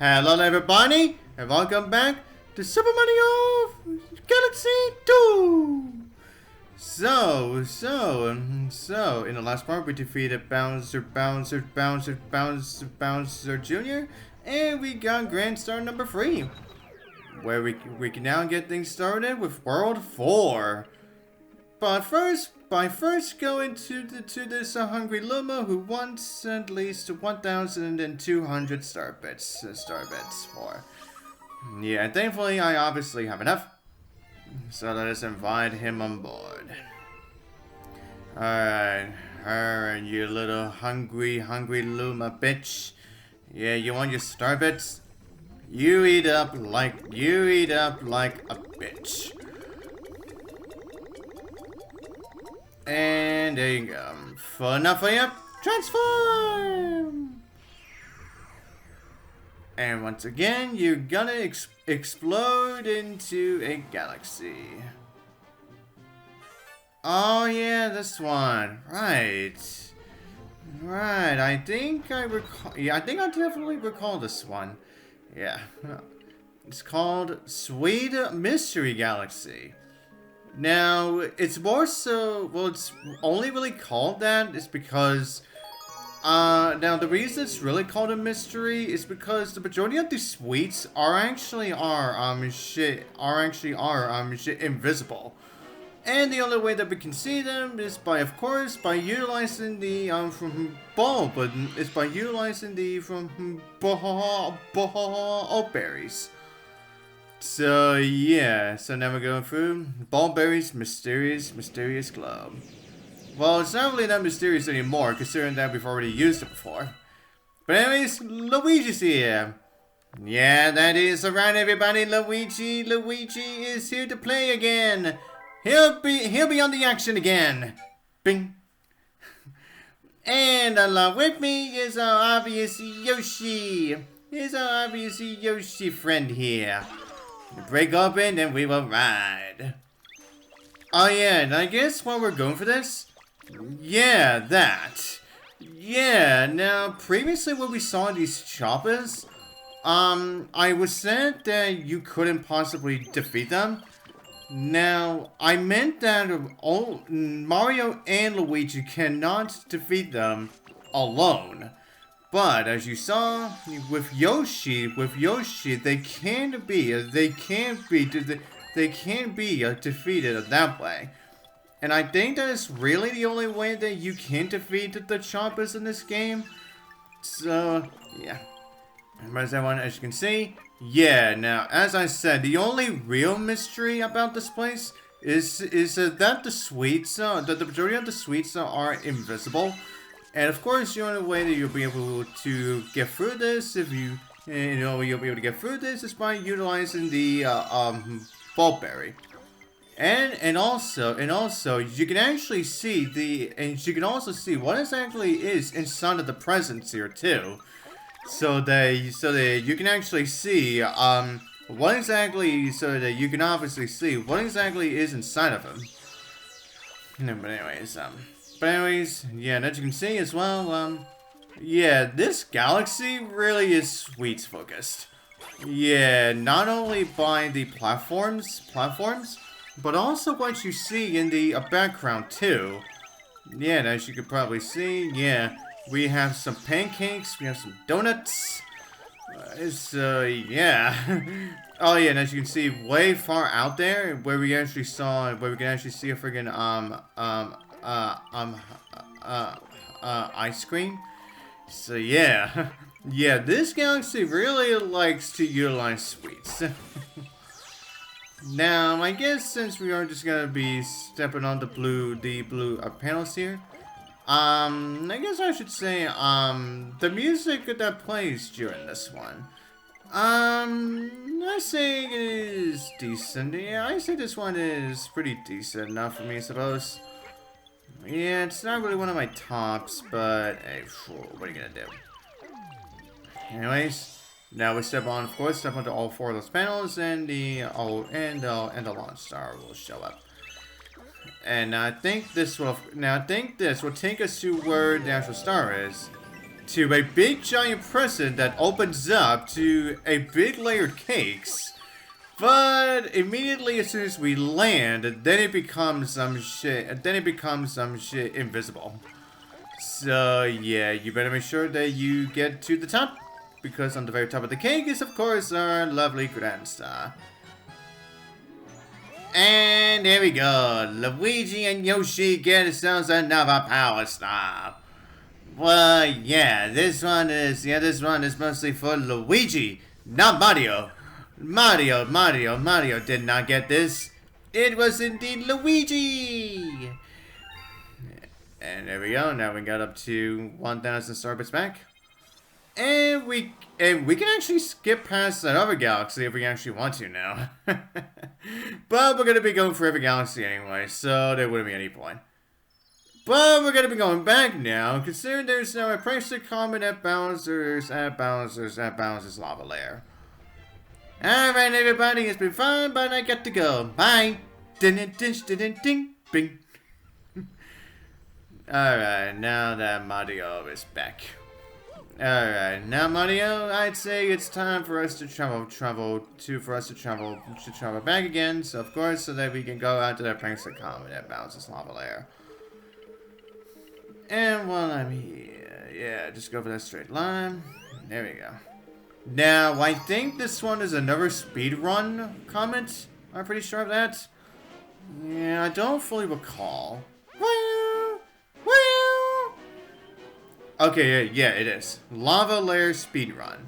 Hello everybody, and welcome back to Super Mario Galaxy 2! In the last part we defeated Bowser Jr. And we got Grand Star number 3. Where we can now get things started with World 4. But first, going to this Hungry Luma who wants at least 1,200 star bits for. Yeah, thankfully I obviously have enough. So let us invite him on board. Alright, you little hungry Luma bitch. Yeah, you want your star bits? You eat up like a bitch. And there you go. Full enough for you. Transform! And once again, you're gonna explode into a galaxy. Oh yeah, this one. Right. I think I recall. Yeah, I think I definitely recall this one. Yeah. It's called Sweet Mystery Galaxy. Now, it's more so, well, it's only really called that is because, now the reason it's really called a mystery is because the majority of these sweets are actually invisible. And the only way that we can see them is by, of course, by utilizing the, from ball button, is by utilizing the, from ball berries. So yeah, so now we're going through Ballberry's mysterious globe. Well, it's not really that mysterious anymore, considering that we've already used it before. But anyways, Luigi's here. Yeah, that is right, everybody. Luigi is here to play again. He'll be on the action again. Bing. And along with me is our obvious Yoshi. Here's our obvious Yoshi friend here. Break open and we will ride. Oh yeah, and I guess while we're going for this, yeah, that. Yeah, now previously when we saw these choppers, I was said that you couldn't possibly defeat them. Now, I meant that Mario and Luigi cannot defeat them alone. But as you saw with Yoshi, they can be defeated that way. And I think that is really the only way that you can defeat the choppers in this game. So yeah. As you can see, yeah. Now, as I said, the only real mystery about this place is that the sweets, that the majority of the sweets are invisible. And of course, the only way that you'll be able to get through this, if you'll be able to get through this, is by utilizing the Bulberry. And also, you can actually see what exactly is inside of the presents here too. So that you can actually see what exactly, so that you can obviously see what exactly is inside of them. No, but anyways, yeah, and as you can see as well, yeah, this galaxy really is sweets focused. Yeah, not only by the platforms, but also what you see in the background too. Yeah, and as you can probably see, yeah, we have some pancakes, we have some donuts. Yeah. Oh yeah, and as you can see, way far out there, where we can actually see a friggin' ice cream. So yeah, yeah, this galaxy really likes to utilize sweets. Now, I guess since we are just gonna be stepping on the blue panels here, I guess I should say, the music that plays during this one, I say it is decent. Yeah, I say this one is pretty decent enough for me, I suppose. Yeah, it's not really one of my tops, but hey, what are you gonna do? Anyways, now we step onto all four of those panels, and the launch star will show up. And I think this will take us to where the actual star is. to a big giant prison that opens up to a big layered cakes. But immediately as soon as we land, then it becomes some shit. Invisible. So yeah, you better make sure that you get to the top, because on the very top of the cake is of course our lovely Grand Star. And there we go. Luigi and Yoshi get themselves another Power Star. Well, yeah, this one is mostly for Luigi, not Mario. Mario did not get this. It was indeed Luigi. And there we go. Now we got up to 1,000 Starbits back. And we can actually skip past that other galaxy if we actually want to now. But we're going to be going for every galaxy anyway, so there wouldn't be any point. But we're going to be going back now, considering there's now a Prankster Comet at Bowser's Lava Lair. Alright everybody, it's been fun, but I got to go. Bye! Bing! Alright, now that Mario is back. Alright, now Mario, I'd say it's time for us to travel back again, so of course, so that we can go out to that Prankster Comet at Bowser's Lava Lair. And while I'm here, yeah, just go for that straight line. There we go. Now, I think this one is another speedrun comment. I'm pretty sure of that. Yeah, I don't fully recall. Okay, yeah, it is. Lava Lair speedrun.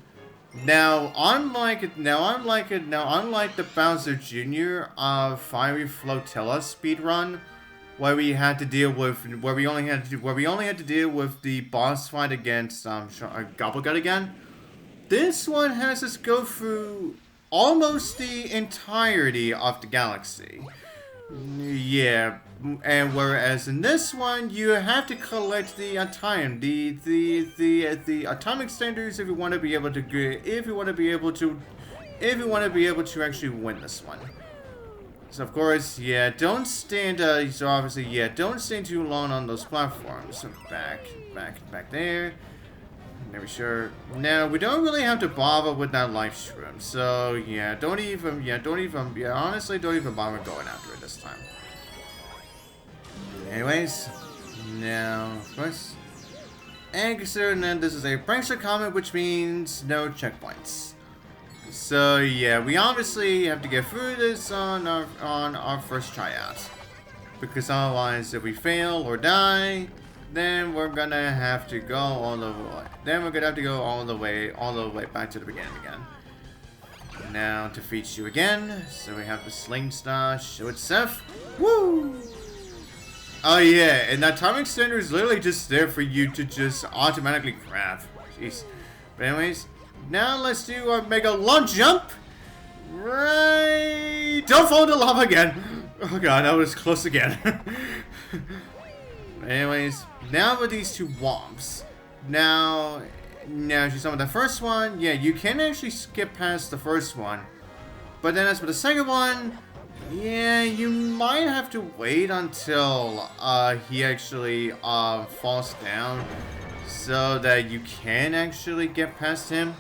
Now, unlike the Bowser Jr. Fiery Flotilla speedrun, where we only had to deal with the boss fight against Gobblegut again. This one has us go through almost the entirety of the galaxy. Yeah, and whereas in this one you have to collect the atomic standards if you want to be able to actually win this one. So of course, yeah, don't stand don't stand too long on those platforms. So back there. Maybe sure. Now we don't really have to bother with that life shroom. So yeah, honestly, don't even bother going after it this time. Anyways, now of course, and considering that this is a Prankster Comet, which means no checkpoints. So yeah, we obviously have to get through this on our first tryout, because otherwise, if we fail or die, then we're gonna have to go all the way. All the way back to the beginning again. Now defeat you again. So we have the Sling Star show itself. Woo! Oh yeah, and that atomic standard is literally just there for you to just automatically grab. Jeez. But anyways, now let's do our mega long jump. Right. Don't fall into lava again. Oh god, that was close again. Anyways, now with these two womps. Now you saw with the first one, yeah, you can actually skip past the first one. But then as for the second one, yeah, you might have to wait until he actually falls down so that you can actually get past him.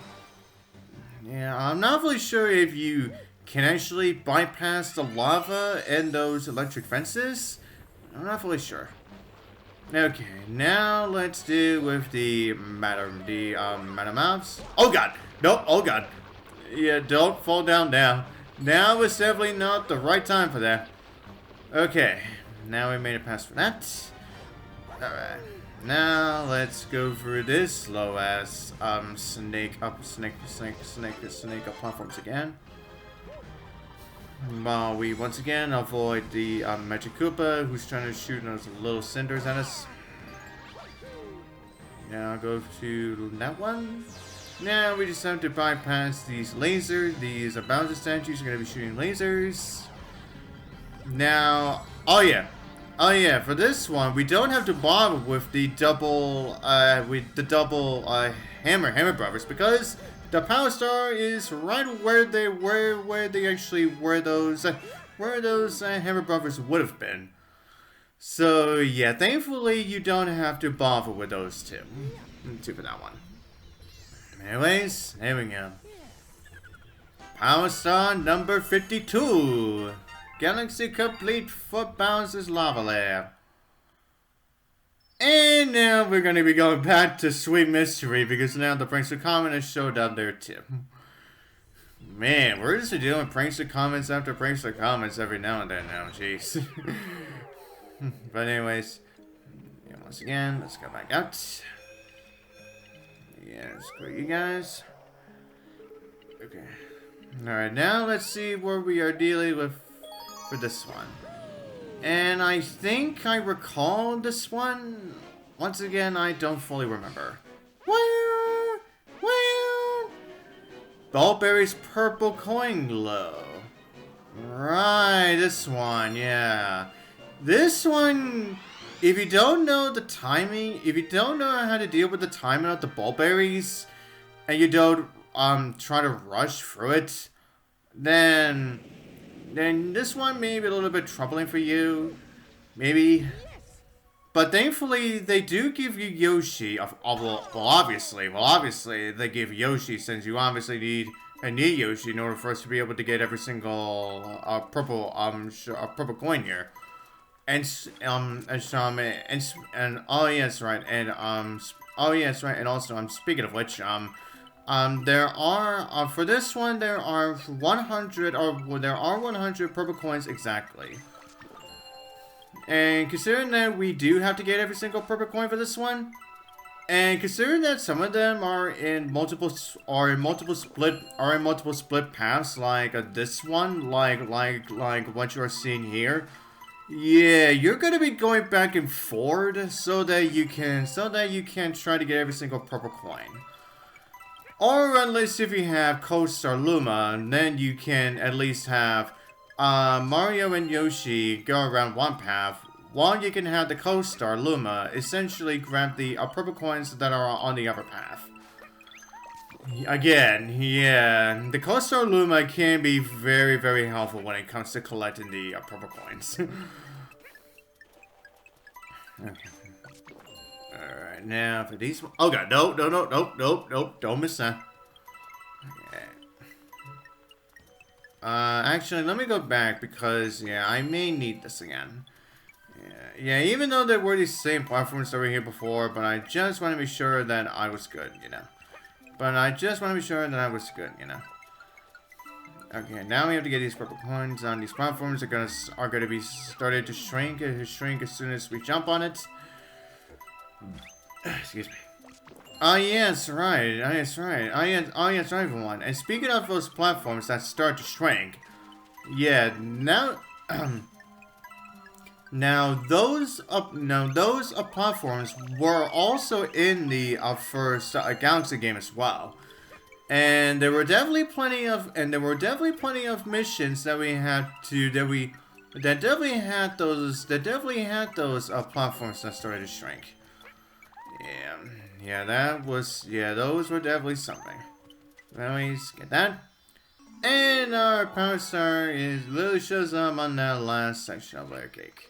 Yeah, I'm not really sure if you can actually bypass the lava and those electric fences. I'm not fully sure. Okay, now let's do with the Madam Mouths. Oh god! Nope, oh god. Yeah, don't fall down now. Now is definitely not the right time for that. Okay, now we made it past for that. Alright. Now let's go through this slow ass snake up platforms again. While we once again avoid the Magic Koopa, who's trying to shoot those little cinders at us. Now go to that one. Now we just have to bypass these lasers. These Bowser statues are going to be shooting lasers. Now, oh yeah, for this one we don't have to bother with the double hammer brothers, because the Power Star is right where those Hammer Brothers would have been. So yeah, thankfully you don't have to bother with those two. 2 for that one. Anyways, there we go. Power Star number 52. Galaxy complete for Bowser's Lava Lair. And now we're going to be going back to Sweet Mystery because now the Prankster Comet has showed up there too. Man, we're just doing Prankster Comets after Prankster Comets every now and then now, jeez. But anyways, yeah, once again, let's go back out. Yeah, screw you guys. Okay. Alright, now let's see where we are dealing with for this one. And I think I recall this one. Once again, I don't fully remember. Ballberry's purple coin glow. Right, this one, yeah. This one, if you don't know the timing, if you don't know how to deal with the timing of the Ballberries, and you don't try to rush through it, then this one may be a little bit troubling for you, maybe. But thankfully, they do give you Yoshi. Well, obviously, they give Yoshi since you obviously need Yoshi in order for us to be able to get every single purple coin here. And oh yes, right, and oh yes, right, and also speaking of which, there are for this one there are 100 purple coins exactly. And considering that we do have to get every single purple coin for this one, and considering that some of them are in multiple split paths, like this one, like what you are seeing here, yeah, you're gonna be going back and forward so that you can try to get every single purple coin. Or unless if you have Co-Star Luma, then you can at least have Mario and Yoshi go around one path, while you can have the Co-Star Luma essentially grab the purple coins that are on the other path. Again, yeah, the Co-Star Luma can be very, very helpful when it comes to collecting the purple coins. Okay. Alright, now for these... Oh god, nope, don't miss that. Actually, let me go back because, yeah, I may need this again. Yeah, even though there were these same platforms that were here before, but I just want to be sure that I was good, you know. Okay, now we have to get these purple coins on these platforms. Are gonna be started to shrink as soon as we jump on it. Excuse me. Oh yes, right. Everyone. And speaking of those platforms that start to shrink, yeah, now those platforms were also in the first Galaxy game as well, and there were definitely plenty of missions that we had to that definitely had those platforms that started to shrink. Yeah, those were definitely something. Anyways, get that. And our Power Star literally shows up on that last section of Lair Cake.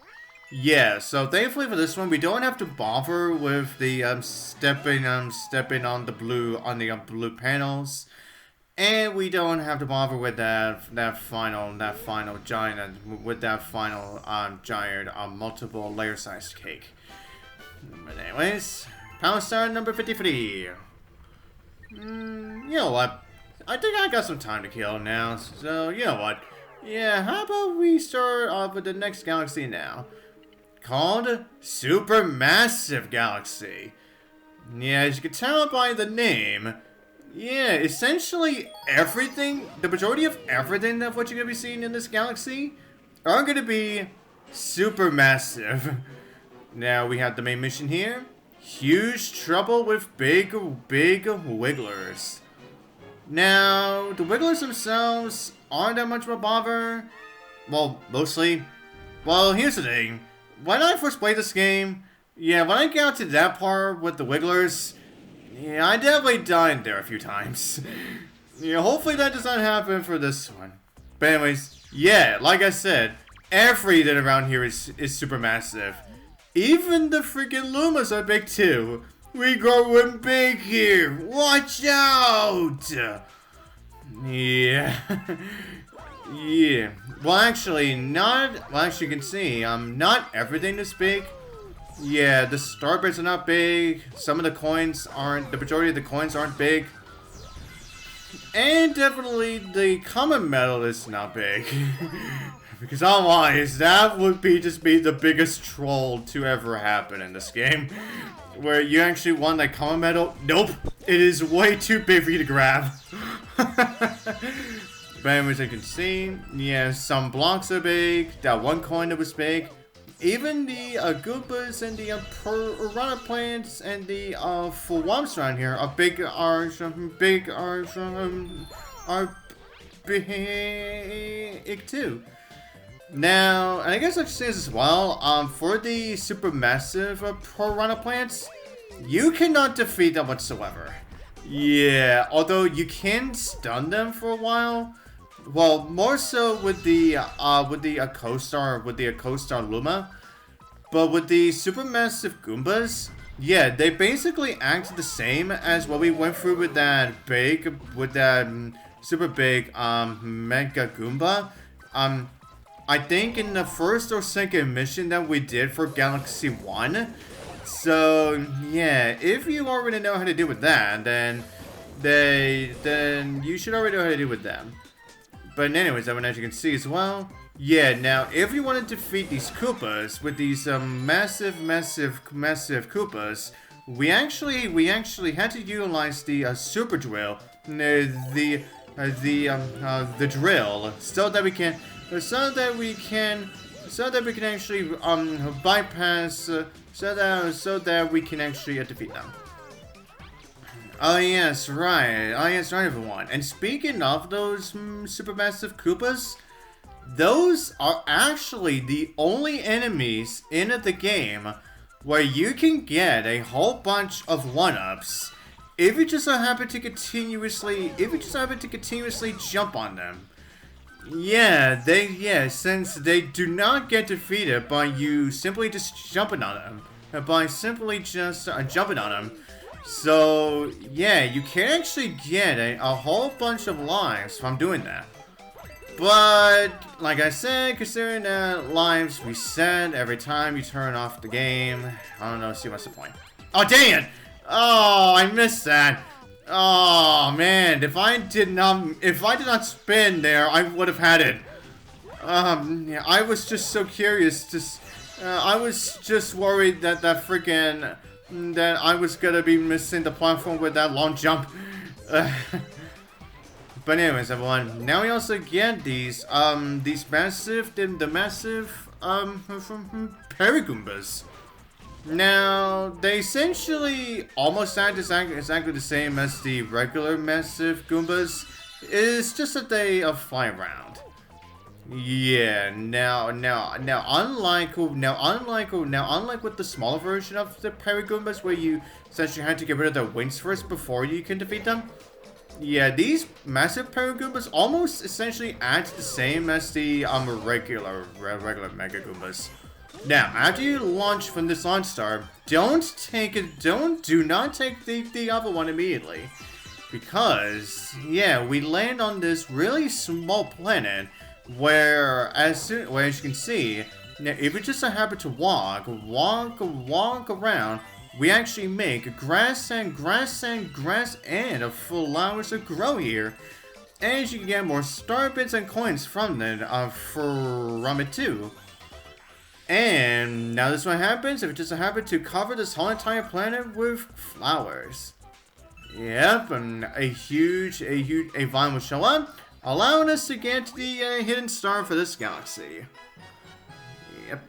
Yeah, so thankfully for this one, we don't have to bother with the stepping on the blue panels, and we don't have to bother with that final giant multiple layer sized cake. But anyways, Power Star number 53. You know what? I think I got some time to kill now, so you know what? Yeah, how about we start off with the next galaxy now? Called Supermassive Galaxy. Yeah, as you can tell by the name, yeah, essentially everything, the majority of everything of what you're going to be seeing in this galaxy are going to be supermassive. Now we have the main mission here. Huge trouble with big wigglers. Now, the wigglers themselves aren't that much of a bother. Well, mostly. Well, here's the thing. When I first played this game, yeah, when I got to that part with the wigglers, yeah, I definitely died there a few times. Yeah, hopefully that does not happen for this one. But anyways, yeah, like I said, everything around here is supermassive. Even the freaking Lumas are big too. We going big here. Watch out. Yeah. Yeah. Well, actually, not. Well, as you can see, not everything is big. Yeah, the star bits are not big. Some of the coins aren't. The majority of the coins aren't big. And definitely the common medal is not big. Because otherwise, that would just be the biggest troll to ever happen in this game. Where you actually won that common medal. Nope. It is way too big for you to grab. But anyways, you can see, yeah, some blocks are big. That one coin that was big. Even the Goombas and the piranha plants and the Fawamps around here are big. Are big too. Now, and I guess I should say this as well. For the supermassive piranha plants, you cannot defeat them whatsoever. Yeah, although you can stun them for a while. Well, more so with the co-star Luma, but with the supermassive Goombas, yeah, they basically act the same as what we went through with that super big Mega Goomba. I think in the first or second mission that we did for Galaxy 1. So yeah, if you already know how to deal with that, then you should already know how to deal with them. But anyways, as you can see as well, yeah, now if you want to defeat these Koopas with these massive Koopas, we actually had to utilize the super drill, the drill, so that we can actually bypass, so that we can actually defeat them. Oh yes, right. Oh yes, right, everyone. And speaking of those supermassive Koopas, those are actually the only enemies in the game where you can get a whole bunch of 1-ups if you just so happen to continuously jump on them. Yeah, since they do not get defeated by you simply just jumping on them, jumping on them. So, yeah, you can actually get a whole bunch of lives from doing that. But, like I said, considering that lives reset every time you turn off the game, I don't know, see what's the point. Oh, dang it! Oh, I missed that. Oh, man, if I did not spin there, I would have had it. Yeah, I was just so curious, I was just worried that that I was gonna be missing the platform with that long jump. But anyways, everyone, now we also get these massive Paragoombas. Now, they essentially almost act exactly the same as the regular massive Goombas. It's just that they fly around. Yeah, now unlike with the smaller version of the Paragoombas, where you essentially had to get rid of their wings first before you can defeat them. Yeah, these massive Paragoombas almost essentially act the same as the regular Mega Goombas. Now, after you launch from this launch star, do not take the other one immediately, because yeah, we land on this really small planet. Where, as you can see, now if you just so happen to walk around, we actually make grass and flowers to grow here, and you can get more star bits and coins from it too. And now this one happens if you just so happen to cover this whole entire planet with flowers. Yep, and a vine will show up, allowing us to get the hidden star for this galaxy. Yep.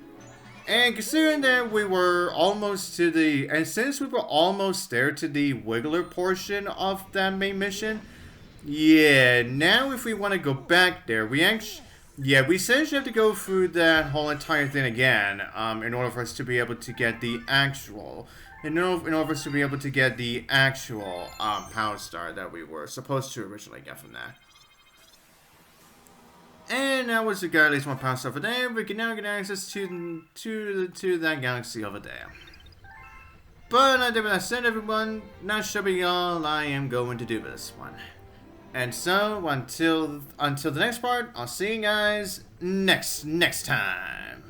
And considering that we were almost to the... And since we were almost there to the Wiggler portion of that main mission, yeah, now if we want to go back there, we essentially have to go through that whole entire thing again, in order for us to be able to get the actual... In order for us to be able to get the actual power star that we were supposed to originally get from that. And that was the guy at least one power star over there. We can now get access to that galaxy over there. But I did said, everyone, that should be all I am going to do for this one. And so, until the next part, I'll see you guys next time.